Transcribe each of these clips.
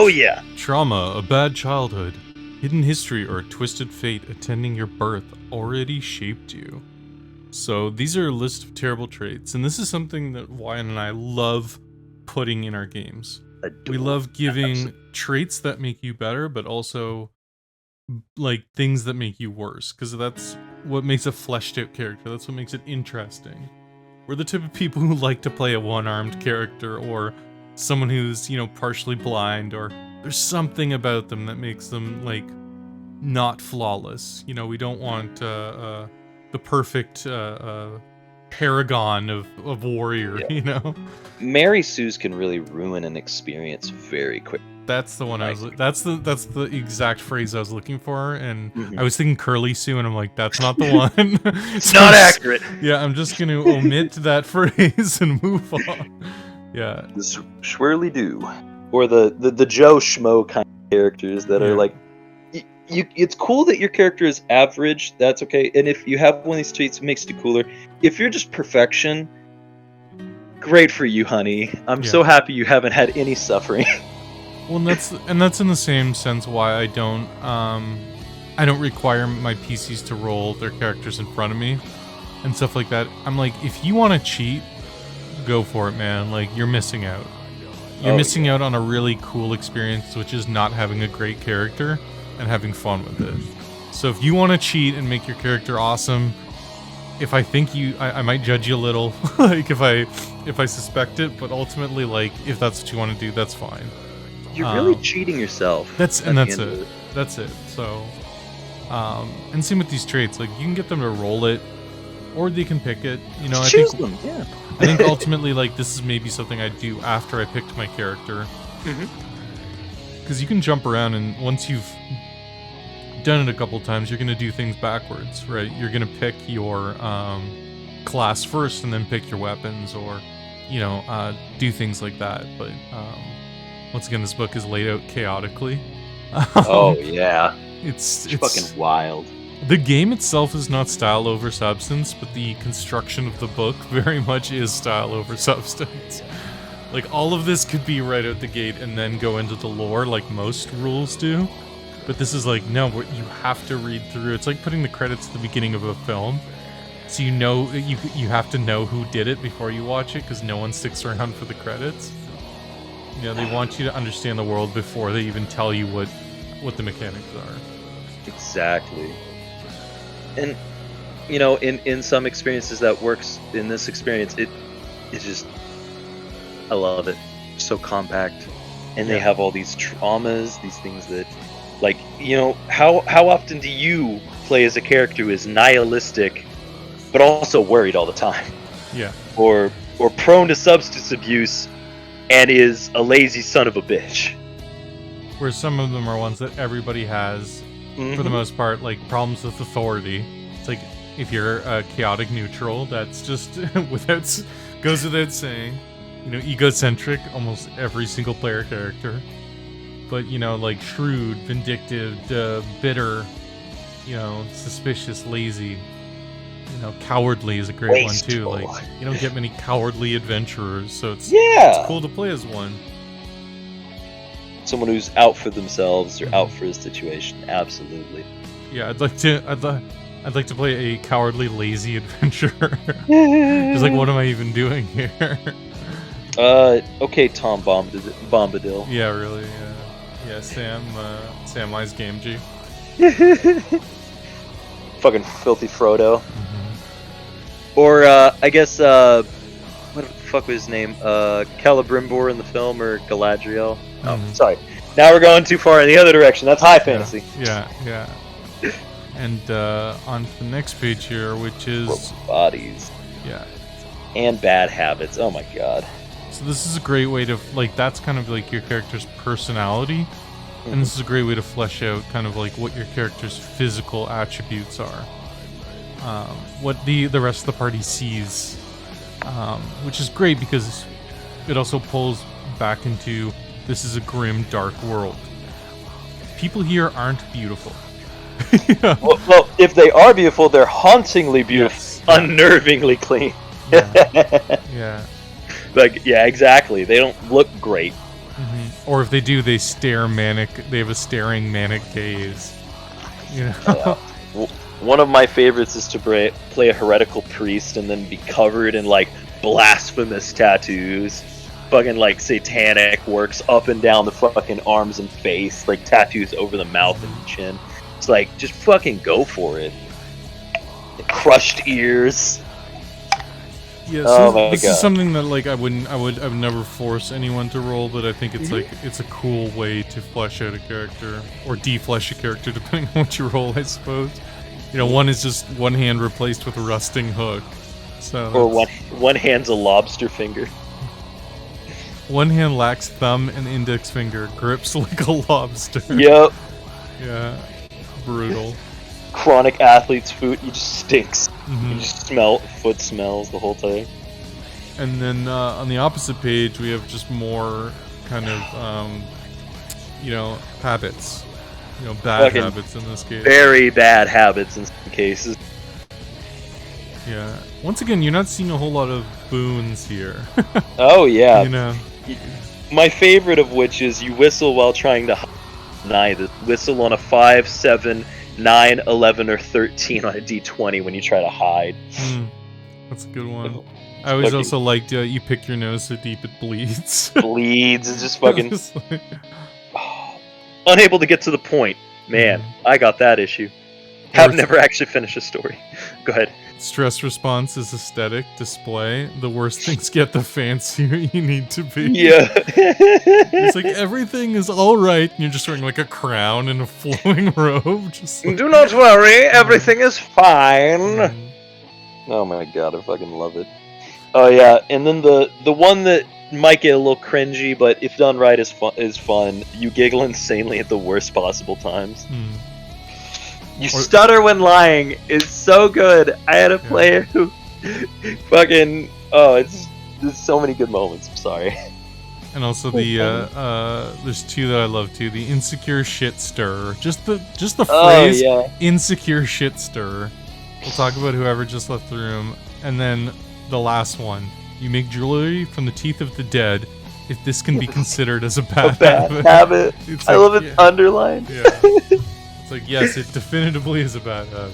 Oh yeah. Trauma, a bad childhood, hidden history, or a twisted fate attending your birth already shaped you. So these are a list of terrible traits, and this is something that Wyatt and I love putting in our games. We love giving traits that make you better, but also like things that make you worse, because that's what makes a fleshed out character. That's what makes it interesting. We're the type of people who like to play a one-armed character, or someone who's, partially blind, or there's something about them that makes them like not flawless. We don't want the perfect paragon of warrior. Mary Sue's can really ruin an experience very quick. That's the one that's the exact phrase I was looking for, and I was thinking Curly Sue, and I'm like, that's not the one. It's not accurate. Yeah, I'm just gonna omit that phrase and move on. Yeah. The swirly do, or the Joe Schmo kind of characters that are like, it's cool that your character is average. That's okay, and if you have one of these traits, it makes it cooler. If you're just perfection, great for you, honey. I'm so happy you haven't had any suffering. Well, that's in the same sense why I don't require my PCs to roll their characters in front of me and stuff like that. I'm like, if you want to cheat, go for it, man. Like, you're missing out. You're missing out on a really cool experience, which is not having a great character and having fun with it. So if you want to cheat and make your character awesome, if I think I might judge you a little, like if I suspect it, but ultimately, like, if that's what you want to do, that's fine. You're really cheating yourself. That's it. That's it. So, and same with these traits. Like, you can get them to roll it, or they can pick it. I choose them. Yeah. I think ultimately, like, this is maybe something I'd do after I picked my character. Because you can jump around, and once you've done it a couple times, you're gonna do things backwards, right? You're gonna pick your class first, and then pick your weapons, or do things like that. But once again, this book is laid out chaotically. Oh yeah, it's fucking wild. The game itself is not style over substance, but the construction of the book very much is style over substance. Like, all of this could be right out the gate and then go into the lore like most rules do. But this is like, no, you have to read through. It's like putting the credits at the beginning of a film. So you have to know who did it before you watch it, because no one sticks around for the credits. They want you to understand the world before they even tell you what the mechanics are. Exactly. And in some experiences that works. In this experience, it's just, I love it. So compact, and they have all these traumas, these things that, like, how often do you play as a character who is nihilistic, but also worried all the time? Yeah. Or prone to substance abuse, and is a lazy son of a bitch. Whereas some of them are ones that everybody has, for the most part, like problems with authority. It's like, if you're a chaotic neutral, that's just goes without saying. Egocentric, almost every single player character. But, like, shrewd, vindictive, bitter, suspicious, lazy. Cowardly is a great one too. Like, you don't get many cowardly adventurers, so it's cool to play as one. Someone who's out for themselves or out for a situation. Absolutely. Yeah, I'd like to play a cowardly, lazy adventurer. Just like, what am I even doing here? Okay, Tom Bombadil. Yeah, really. Yeah, Samwise Gamgee. Fucking filthy Frodo. Or, I guess, what the fuck was his name? Celebrimbor in the film, or Galadriel? Oh, sorry. Now we're going too far in the other direction. That's high fantasy. Yeah. And, on to the next page here, which is... bodies. Yeah. And bad habits. Oh my god. So this is a great way to, like, that's kind of like your character's personality. And this is a great way to flesh out kind of like what your character's physical attributes are. What the rest of the party sees. Which is great because it also pulls back into, this is a grim, dark world. People here aren't beautiful. Well, if they are beautiful, they're hauntingly beautiful. Yes. Unnervingly clean. Yeah. Like, yeah, exactly. They don't look great. Or if they do, they stare manic. They have a staring manic gaze. You know. One of my favorites is to play a heretical priest and then be covered in like blasphemous tattoos, fucking like satanic works up and down the fucking arms and face, like tattoos over the mouth and chin. It's like, just fucking go for it. Crushed ears. Yeah, so this is something that like I would never force anyone to roll, but I think it's like it's a cool way to flesh out a character or deflesh a character depending on what you roll, I suppose. You know, one is just one hand replaced with a rusting hook. So or one hand's a lobster finger. One hand lacks thumb and index finger, grips like a lobster. Yep. Yeah. Brutal. Chronic athlete's foot, you just stinks. You just foot smells the whole time. And then on the opposite page, we have just more kind of, you know, habits. You know, bad habits in this case. Very bad habits in some cases. Yeah. Once again, you're not seeing a whole lot of boons here. Oh, yeah. You know. My favorite of which is you whistle while trying to deny the whistle on a 5, 7, 9, 11, or 13 on a d20 when you try to hide. That's a good one. I always also liked you pick your nose so deep it bleeds. Bleeds. It's just fucking... Unable to get to the point. Man, I got that issue. Have never actually finished a story. Go ahead. Stress response is aesthetic, display. The worse things get, the fancier you need to be. Yeah. It's like everything is alright, and you're just wearing like a crown and a flowing robe. Just like... Do not worry, everything is fine. Oh my god, I fucking love it. Oh yeah, and then the one that might get a little cringy, but if done right is fun. You giggle insanely at the worst possible times. You stutter when lying is so good. I had a player who fucking there's so many good moments. I'm sorry. And also there's two that I love too. The insecure shit stirrer. Just the phrase insecure shit stirrer. We'll talk about whoever just left the room. And then the last one. You make jewelry from the teeth of the dead. If this can be considered as a bad habit. I love it underlined. Yeah. It's like, yes, it definitively is a bad habit.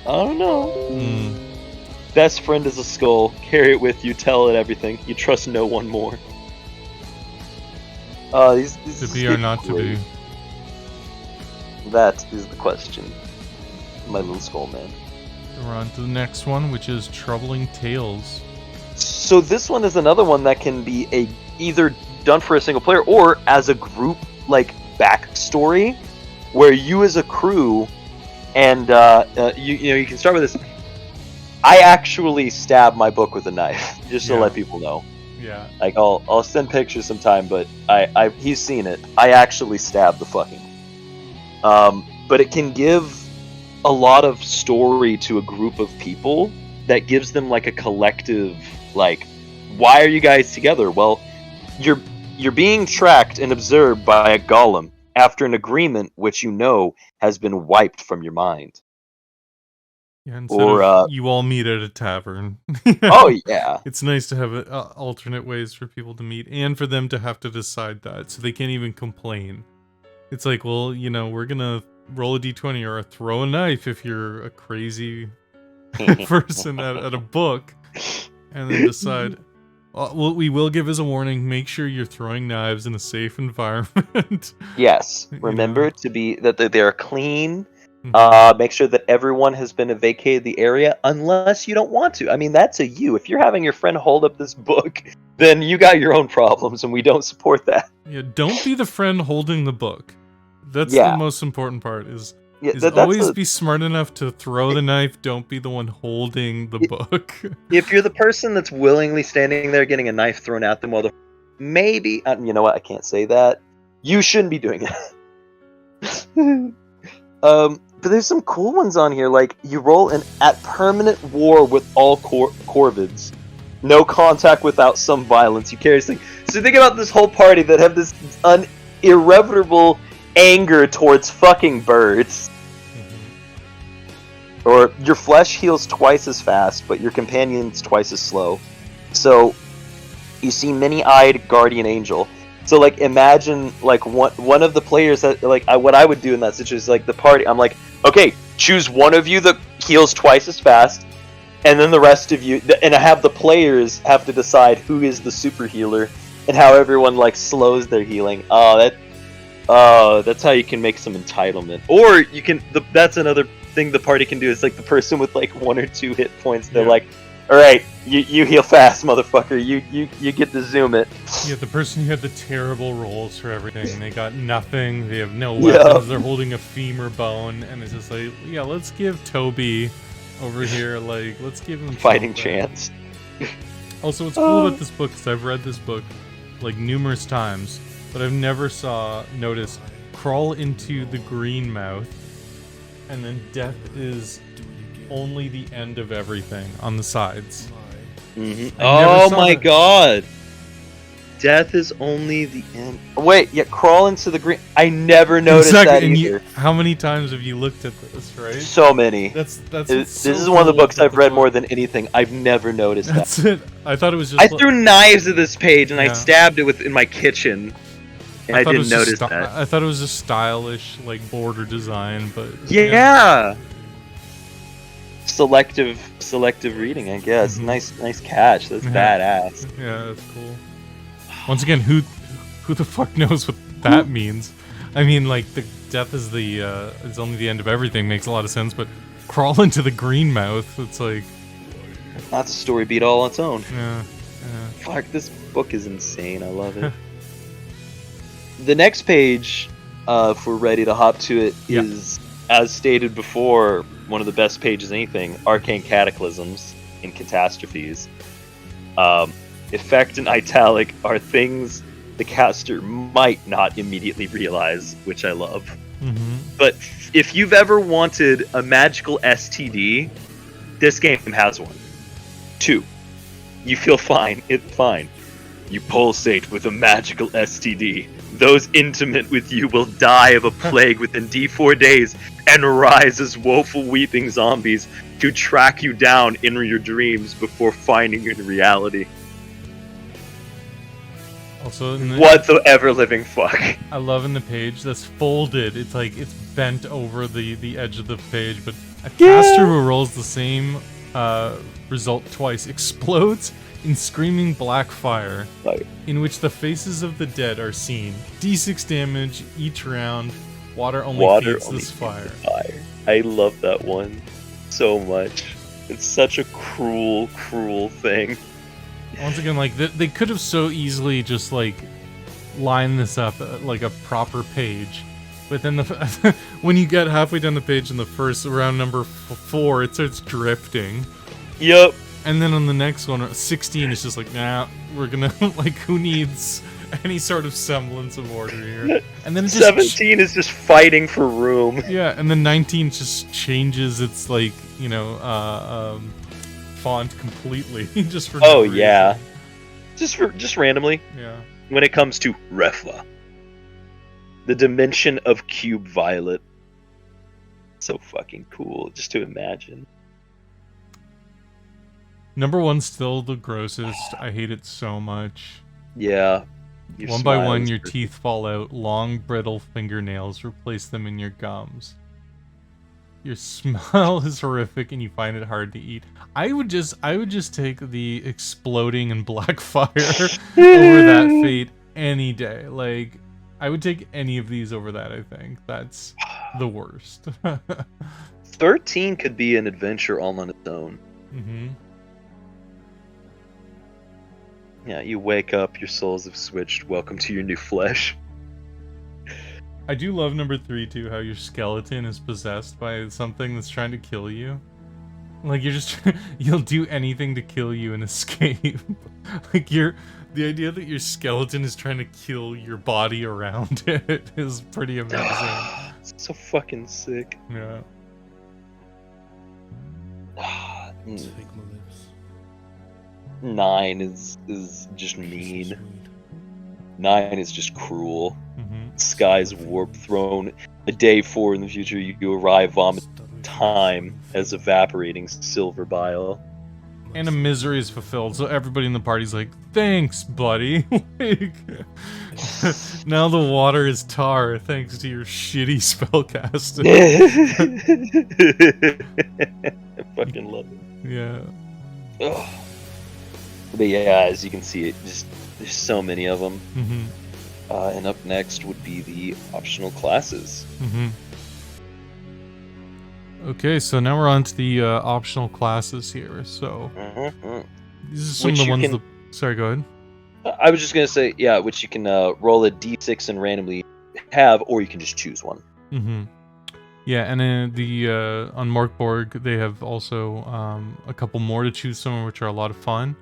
I don't know. Best friend is a skull. Carry it with you. Tell it everything. You trust no one more. These to be or not to be. That is the question. My little skull man. We're on to the next one, which is Troubling Tales. So this one is another one that can be either done for a single player or as a group, like backstory, where you as a crew, and you can start with this. I actually stab my book with a knife, just to let people know. Yeah. Like I'll send pictures sometime, but he's seen it. I actually stab the fucking. But it can give a lot of story to a group of people that gives them like a collective, like, why are you guys together? Well, you're being tracked and observed by a golem after an agreement which you know has been wiped from your mind. Yeah, instead of you all meet at a tavern. Oh yeah. It's nice to have alternate ways for people to meet and for them to have to decide that, so they can't even complain. It's like, well, you know, we're gonna roll a d20 or throw a knife if you're a crazy person at a book, and then decide. What we will give as a warning: make sure you're throwing knives in a safe environment. Yes, remember to be that they are clean. Make sure that everyone has been vacated the area, unless you don't want to. I mean, that's a you. If you're having your friend hold up this book, then you got your own problems, and we don't support that. Yeah, don't be the friend holding the book. That's the most important part. Is always be smart enough to throw the knife. Don't be the one holding the book. If you're the person that's willingly standing there getting a knife thrown at them, well, maybe you know what? I can't say that. You shouldn't be doing it. But there's some cool ones on here. Like you roll at permanent war with all corvids. No contact without some violence. You carry this thing. So think about this whole party that have this irrevertible anger towards fucking birds. Or your flesh heals twice as fast, but your companion's twice as slow. So you see many-eyed guardian angel. So like imagine like one of the players that like what I would do in that situation is like the party. I'm like, okay, choose one of you that heals twice as fast, and then the rest of you, and I have the players have to decide who is the super healer and how everyone like slows their healing. That's how you can make some entitlement. Or you can that's another thing the party can do is like the person with like 1 or 2 hit points. They're like, all right, you heal fast, motherfucker. You get to zoom it. Yeah, the person who had the terrible rolls for everything. They got nothing. They have no weapons. They're holding a femur bone, and it's just like, yeah, let's give Toby over here, like, let's give him fighting something. chance. Also, what's cool about this book is I've read this book like numerous times, but I've never noticed crawl into the green mouth, and then death is only the end of everything on the sides. Oh my god! Death is only the end. Wait, yeah, crawl into the green. I never noticed that either. How many times have you looked at this, right? So many. This is one of the books I've read more than anything. I've never noticed that. That's it. I thought it was just. I threw knives at this page and I stabbed it in my kitchen. And I didn't notice that. I thought it was a stylish, like, border design, but yeah. Selective reading, I guess. Nice catch. That's badass. Yeah, that's cool. Once again, who the fuck knows what that means? I mean, like, the death is only the end of everything makes a lot of sense, but crawl into the green mouth, it's like, that's a story beat all on its own. Yeah. Fuck, this book is insane. I love it. The next page, if we're ready to hop to it, is, as stated before, one of the best pages anything, Arcane Cataclysms and Catastrophes. Effect and italic are things the caster might not immediately realize, which I love. But if you've ever wanted a magical STD, this game has one. 2. You feel fine. It's fine. You pulsate with a magical STD. Those intimate with you will die of a plague within D4 days and rise as woeful weeping zombies to track you down in your dreams before finding you in reality. Also, what the ever-living fuck? I love in the page that's folded. It's like it's bent over the edge of the page, but a caster who rolls the same result twice explodes in screaming black fire, in which the faces of the dead are seen. D6 damage each round. Water only feeds this fire. I love that one so much. It's such a cruel thing. Once again, like, they could have so easily just, like, lined this up like a proper page. But then when you get halfway down the page in the first round number 4, it starts drifting. Yep. And then on the next one, 16 is just like, nah, we're gonna, like, who needs any sort of semblance of order here? And then 17 is just fighting for room. Yeah, and then 19 just changes its, like, you know, font completely just for no reason. Just randomly. Yeah. When it comes to Refla, the dimension of cube violet, so fucking cool just to imagine. Number 1 still the grossest. I hate it so much. Yeah. One by one, your teeth fall out. Long, brittle fingernails replace them in your gums. Your smell is horrific, and you find it hard to eat. I would just take the exploding and black fire over that fate any day. Like, I would take any of these over that. I think that's the worst. 13 could be an adventure all on its own. Yeah, you wake up, your souls have switched. Welcome to your new flesh. I do love number 3 too, how your skeleton is possessed by something that's trying to kill you. Like, you'll do anything to kill you and escape. Like, the idea that your skeleton is trying to kill your body around it is pretty amazing. So fucking sick. Yeah. Take my lips. 9 is just mean. 9 is just cruel. Sky's warp throne. A day 4 in the future, you arrive vomit time as evaporating silver bile. and a misery is fulfilled. So everybody in the party's like, "Thanks, buddy." Like, now the water is tar thanks to your shitty spellcasting. I fucking love it. Yeah. Ugh. But yeah, as you can see, there's so many of them. Mm-hmm. And up next would be the optional classes. Mm-hmm. Okay, so now we're on to the optional classes here. So these are some of the ones. Sorry, go ahead. I was just gonna say, yeah, which you can roll a d6 and randomly have, or you can just choose one. Mm-hmm. Yeah, and then on Mork Borg, they have also a couple more to choose from, which are a lot of fun.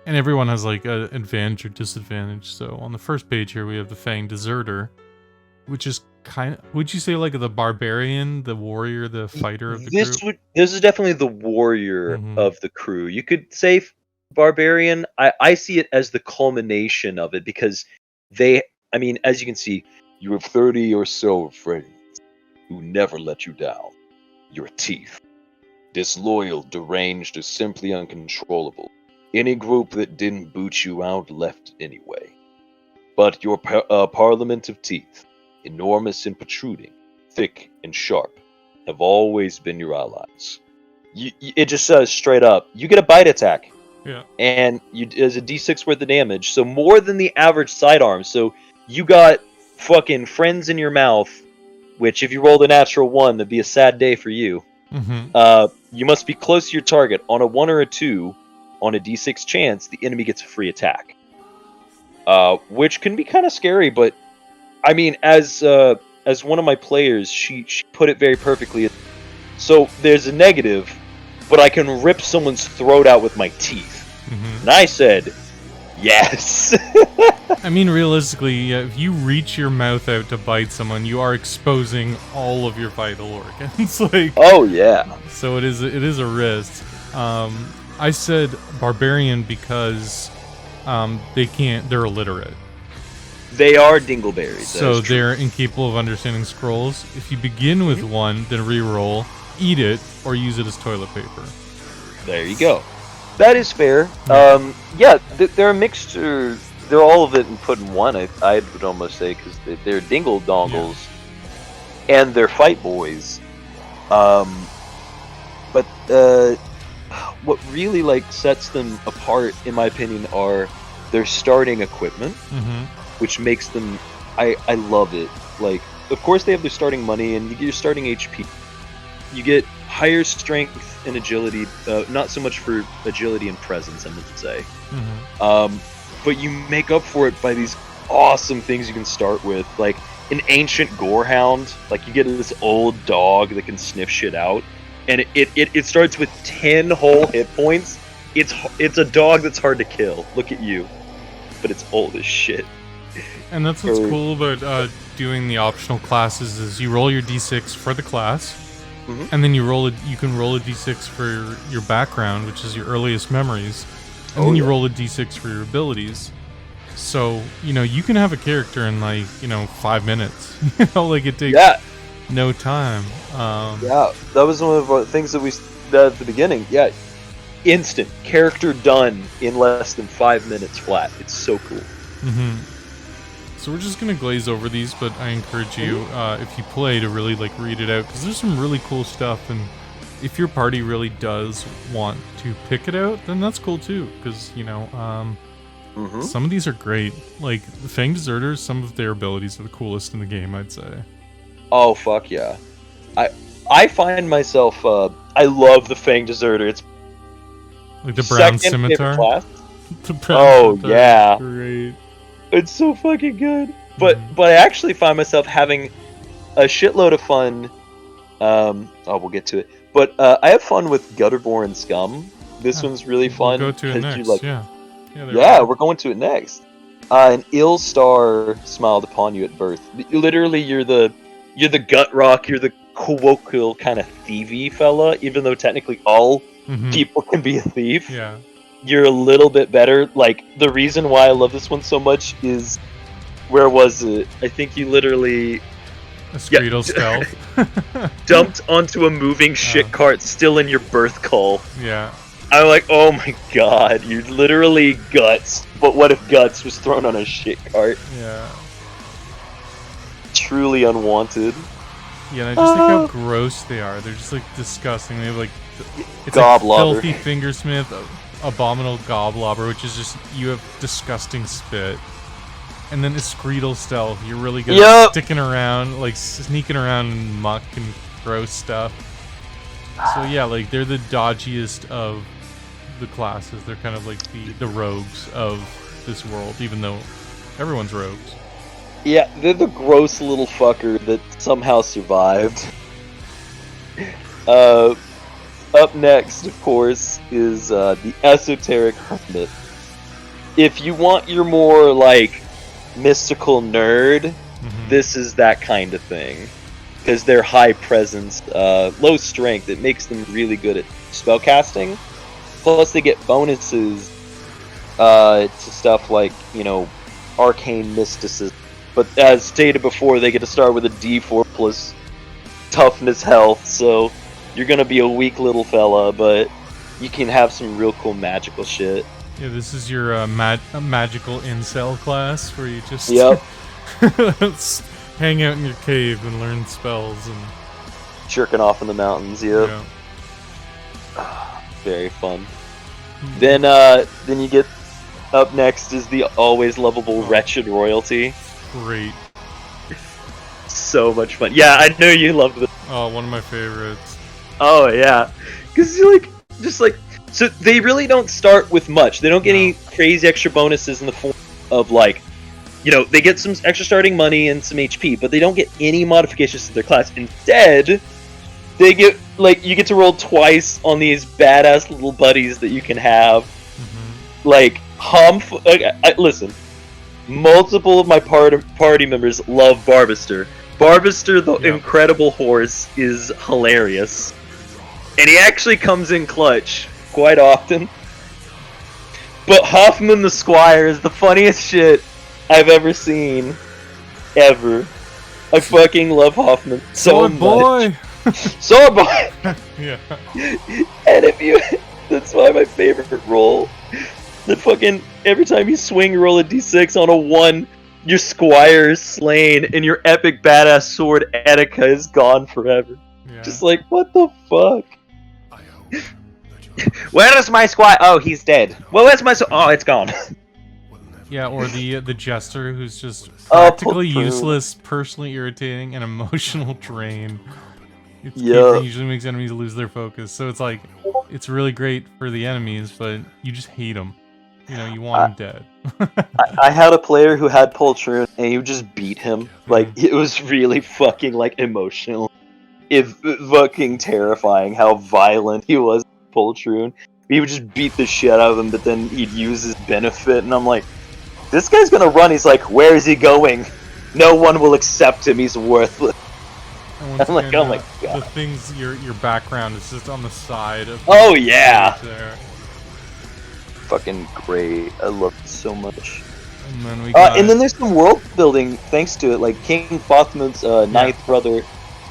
And everyone has like an advantage or disadvantage. So on the first page here, we have the Fang Deserter, which is kind of, would you say like the barbarian, the warrior, the fighter of the group? This is definitely the warrior of the crew. You could say barbarian. I see it as the culmination of it, because as you can see, you have 30 or so friends who never let you down. Your teeth. Disloyal, deranged, or simply uncontrollable. Any group that didn't boot you out left anyway. But your parliament of teeth, enormous and protruding, thick and sharp, have always been your allies. It just says straight up, you get a bite attack. Yeah. And there's a d6 worth of damage, so more than the average sidearm. So you got fucking friends in your mouth, which if you rolled a natural 1, that'd be a sad day for you. Mm-hmm. You must be close to your target. On a 1 or a 2, on a d6 chance, the enemy gets a free attack. Which can be kind of scary, but I mean, as one of my players, she put it very perfectly. So there's a negative, but I can rip someone's throat out with my teeth. Mm-hmm. And I said, yes. I mean, realistically, if you reach your mouth out to bite someone, you are exposing all of your vital organs. Like, oh yeah. So it is a risk. I said barbarian because they're illiterate. They are dingleberries. So they're incapable of understanding scrolls. If you begin with one, then re-roll, eat it, or use it as toilet paper. There you go. That is fair. They're a mixture. They're all of it and put in one, I would almost say, because they're dingle dongles, and they're fight boys. But what really sets them apart, in my opinion, are their starting equipment, which makes them. I love it. Of course, they have their starting money, and you get your starting HP. You get higher strength and agility, not so much for agility and presence, I meant to say. But you make up for it by these awesome things you can start with, like an ancient gorehound. You get this old dog that can sniff shit out, and it starts with 10 whole hit points. It's a dog that's hard to kill. Look at you, but it's old as shit. And that's what's cool about doing the optional classes is you roll your d6 for the class. And then you can roll a d6 for your background, which is your earliest memories, and then you roll a d6 for your abilities. So you can have a character in 5 minutes. It takes no time. That was one of the things that we said at the beginning. Instant character done in less than 5 minutes flat. It's so cool. So we're just gonna glaze over these, but I encourage you, if you play, to really read it out, because there's some really cool stuff, and if your party really does want to pick it out, then that's cool too, because some of these are great. The Fang Deserters, some of their abilities are the coolest in the game, I'd say. Oh fuck yeah! I find myself I love the Fang Deserter. It's the brown scimitar. The brown scimitar yeah, great. It's so fucking good. But I actually find myself having a shitload of fun. We'll get to it. But I have fun with Gutterborn Scum. This one's really fun. We'll go to it next. We're going to it next. An ill star smiled upon you at birth. Literally, you're the gut rock. You're the colloquial kind of thievy fella. Even though technically all people can be a thief. Yeah. You're a little bit better. The reason why I love this one so much is, where was it? I think you literally, A Screedle stealth. Dumped onto a moving shit cart still in your birth call. Yeah. I'm like, oh my god, you're literally Guts. But what if Guts was thrown on a shit cart? Yeah. Truly unwanted. Yeah, and I just think how gross they are. They're just like disgusting. They have like it's Goblobber. like filthy fingersmith, abominable goblobber, which is just you have disgusting spit. And then a Screedle stealth. You're really good at sticking around, like sneaking around in muck and gross stuff. So yeah, like they're the dodgiest of the classes. They're kind of like the rogues of this world, even though everyone's rogues. Yeah, they're the gross little fucker that somehow survived. Up next, of course, is the Esoteric Hermit. If you want your more, like, mystical nerd, this is that kind of thing. Because they're high presence, low strength, it makes them really good at spellcasting. Plus, they get bonuses to stuff like, you know, arcane mysticism. But as stated before, they get to start with a D4 plus toughness health, so you're gonna be a weak little fella, but you can have some real cool magical shit. Yeah, this is your magical incel class where you just hang out in your cave and learn spells and jerking off in the mountains. Yeah. Very fun. Then you get up next is the always lovable Wretched Royalty. Great. So much fun. Yeah, I know you loved this. Oh, one of my favorites. Oh yeah, because you're like just like so they really don't start with much. They don't get any crazy extra bonuses in the form of like, you know, they get some extra starting money and some HP, but they don't get any modifications to their class. Instead, they get like you get to roll twice on these badass little buddies that you can have. Like listen. Multiple of my party members love Barbister. Barbister, the incredible horse, is hilarious. And he actually comes in clutch quite often. But Hoffman the Squire is the funniest shit I've ever seen. Ever. I fucking love Hoffman so much. Boy! Sword boy! Yeah. And that's why my favorite role. The fucking every time you swing, you roll a d6 on a 1, your squire is slain, and your epic badass sword Etika is gone forever. Yeah. Just like, what the fuck? Where is my squire? Oh, he's dead. Well, where's my oh, it's gone. Yeah, or the jester who's just practically useless, personally irritating, and emotional drain. It usually makes enemies lose their focus, so it's like it's really great for the enemies, but you just hate them. You know, you want him dead. I had a player who had Poltroon, and you just beat him. Like, it was really fucking, like, emotional. It's fucking terrifying how violent he was, Poltroon. He would just beat the shit out of him, but then he'd use his benefit, and I'm like, this guy's gonna run. He's like, where is he going? No one will accept him, he's worthless. I'm like, oh my god. The things, your background is just on the side of oh, yeah! There. Fucking great. I love it so much. And then we got... and then there's some world building thanks to it. Like King Fothman's ninth brother,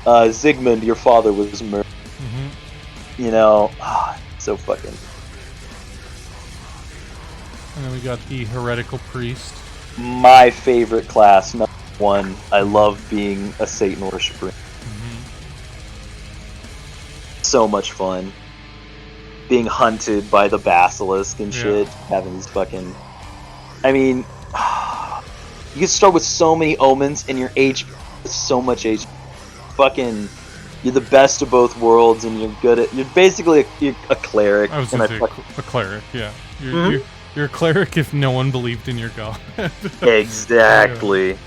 Zygmunt, your father, was murdered. You know, so fucking. And then we got the heretical priest. My favorite class, number 1. I love being a Satan worshiper. So much fun. Being hunted by the basilisk and shit, having these fucking... I mean, you can start with so many omens and your HP with so much HP. Fucking, you're the best of both worlds and you're good at... You're basically a cleric. I was gonna say a cleric, yeah. You're a cleric if no one believed in your god. Exactly.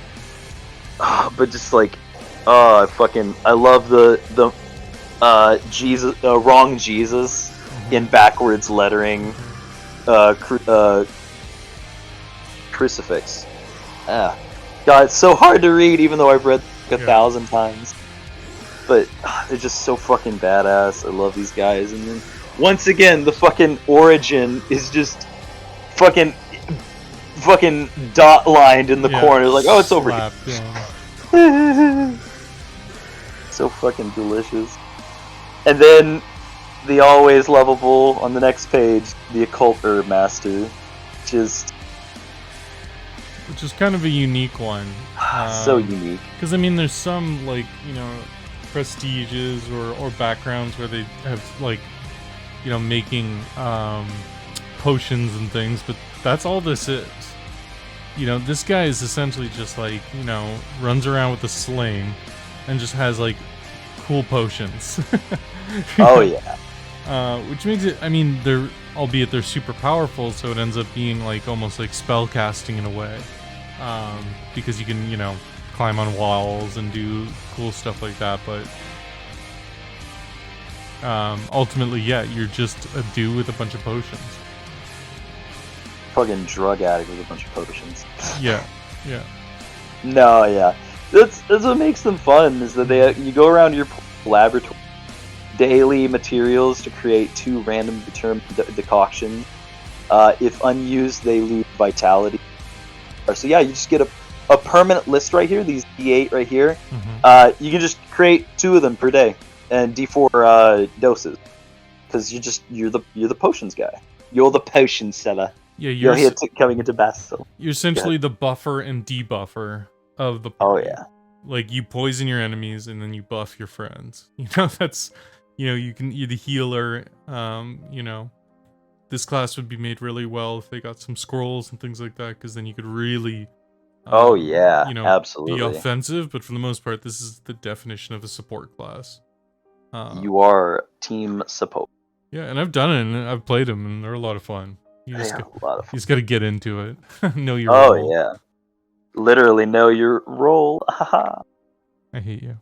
But just like, I love the Jesus, wrong Jesus in backwards lettering, crucifix. God, it's so hard to read, even though I've read like 1,000 times. But they're just so fucking badass. I love these guys. And then once again, the fucking origin is just fucking dot lined in the corner. Like, oh, it's over here. So fucking delicious. And then the always lovable on the next page, the occult herb master, which is kind of a unique one. So unique. Because I mean, there's some like prestiges or backgrounds where they have like making potions and things, but that's all this is. This guy is essentially just like runs around with a sling and just has like cool potions. Oh yeah. Which makes it, I mean, albeit they're super powerful, so it ends up being like almost like spell casting in a way. Because you can, climb on walls and do cool stuff like that, but ultimately, yeah, you're just a dude with a bunch of potions. Fucking drug addict with a bunch of potions. Yeah. No, yeah. That's what makes them fun, is that you go around your laboratory, daily materials to create 2 random decoctions. If unused, they lose vitality. So yeah, you just get a permanent list right here, these D8 right here. Mm-hmm. You can just create 2 of them per day, and D4 doses. Because you're the potions guy. You're the potion seller. Yeah, you're here coming into battle. You're essentially the buffer and debuffer of the party. Oh yeah. Like, you poison your enemies and then you buff your friends. That's you're the healer. This class would be made really well if they got some scrolls and things like that, because then you could really absolutely be offensive. But for the most part, this is the definition of a support class. You are team support. Yeah, and I've done it, and I've played them, and they're a lot of fun. You just got to get into it. Know your role. Oh yeah, literally know your role. Haha. I hate you.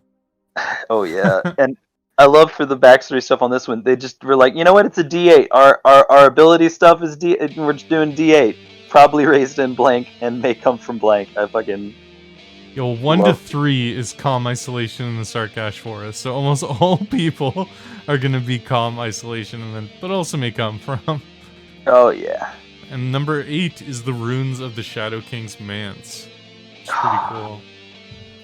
Oh yeah, and I love for the backstory stuff on this one. They just were like, you know what? It's a D8. Our ability stuff is D. We're just doing D8. Probably raised in blank and may come from blank. I fucking. Yo, 1 to 3 is calm isolation in the Sarkash Forest, so almost all people are gonna be calm isolation, but also may come from. Oh yeah. And number 8 is the runes of the Shadow King's Manse. It's pretty cool.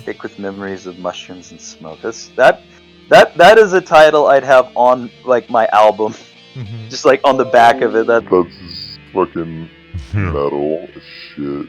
Thick with memories of mushrooms and smoke. That is a title I'd have on like my album, just like on the back of it. That's fucking metal as shit.